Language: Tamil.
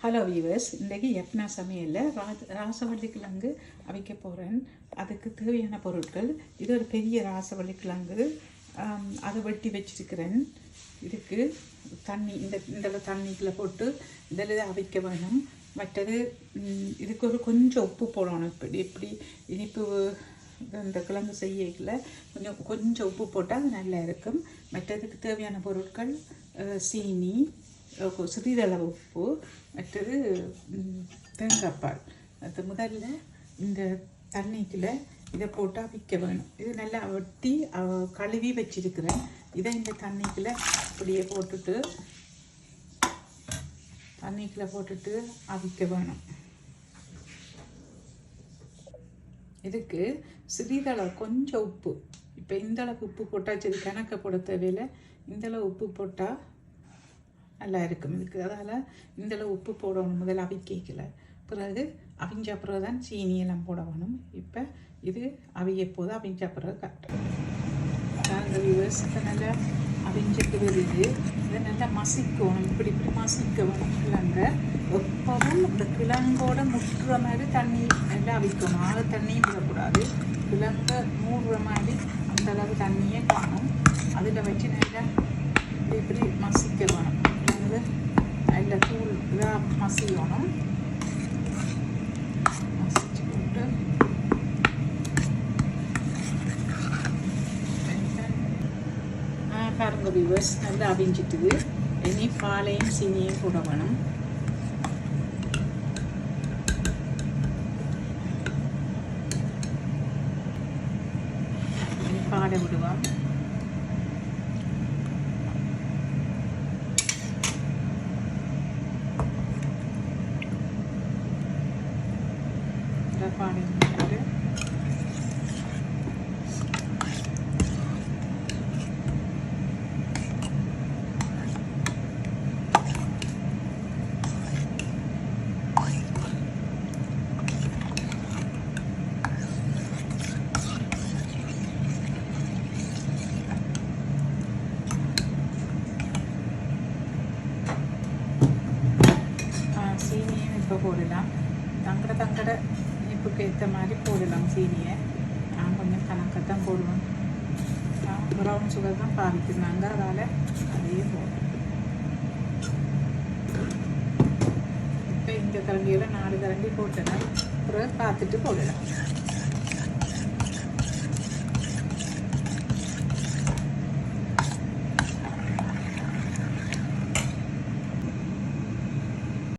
ஹலோ வியூவர்ஸ், இன்றைக்கி யப்னா சமையலில் ராசவள்ளி கிழங்கு அவிக்க போகிறேன். அதுக்கு தேவையான பொருட்கள், இது ஒரு பெரிய ராசவள்ளி கிழங்கு, அதை வெட்டி வச்சிருக்கிறேன். இதுக்கு தண்ணி இந்த தண்ணிக்குள்ளே போட்டு இதில் அவிக்க வேணும். மற்றது இதுக்கு கொஞ்சம் உப்பு போடணும். இப்படி இனிப்பு இந்த கிழங்கு செய்யல கொஞ்சம் உப்பு போட்டால் அது நல்லா இருக்கும். மற்றதுக்கு தேவையான பொருட்கள் சீனி, சிறிதளவு உப்பு, மற்றது தேங்காய்ப்பால். அது முதல்ல இந்த தண்ணிக்குள்ள இதை போட்டு அவிக்க வேணும். இது நல்லா வெட்டி கழுவி வச்சிருக்கிறேன். இதை இந்த தண்ணிக்குள்ள அப்படியே போட்டுட்டு அவிக்க வேணும். இதுக்கு சிறிதளவு கொஞ்சம் உப்பு, இப்போ இந்த அளவுக்கு உப்பு போட்டால் சரி, கணக்க போட தேவையில்லை. இந்தளவு உப்பு போட்டால் நல்லா இருக்கும் இதுக்கு. அதால் இந்தளவு உப்பு போடணும் முதல்ல அவிக்கல. பிறகு அவிஞ்ச பிறகு தான் சீனியெல்லாம் போட வேணும். இப்போ இது அவிய போது அவிஞ்ச பிறகு கரெக்டாக நாங்கள் விவசாயத்தை நல்லா அவிஞ்சிட்டு வருது. இதை நல்லா மசிக்கணும். இப்படி மசிக்க வேணும். கிழங்க எப்பவும் இந்த கிழங்கோட முட்டுற மாதிரி தண்ணி நல்லா அவிக்கணும். ஆக தண்ணியும் விடக்கூடாது. கிழங்க மூடுற மாதிரி அந்த அளவு தண்ணியே காணும். அதில் வச்சு நல்லா இப்படி மசிக்க வேணும். நல்ல தூள் இதாக மசியணும். மசிச்சு போட்டு பாருங்க வியூவர்ஸ், நல்லா அவிஞ்சிட்டுது. இனி பாலையும் சீனியும் போட வேணும். பாலை விடுவோம். பாலை விட்டு சீனியும் இப்போ போடலாம். தங்கட இனிப்புக்கு ஏற்ற மாதிரி போடலாம் சீனியை. நான் கொஞ்சம் கணக்கத்தான் போடுவேன். ப்ரௌன் சுகர் தான் பாவிக்கிறாங்க, அதால் அதையே போடுறேன். இப்போ இந்த கரண்டியில் 4 கரண்டி போட்டேன்னா பிறகு பார்த்துட்டு போடலாம்.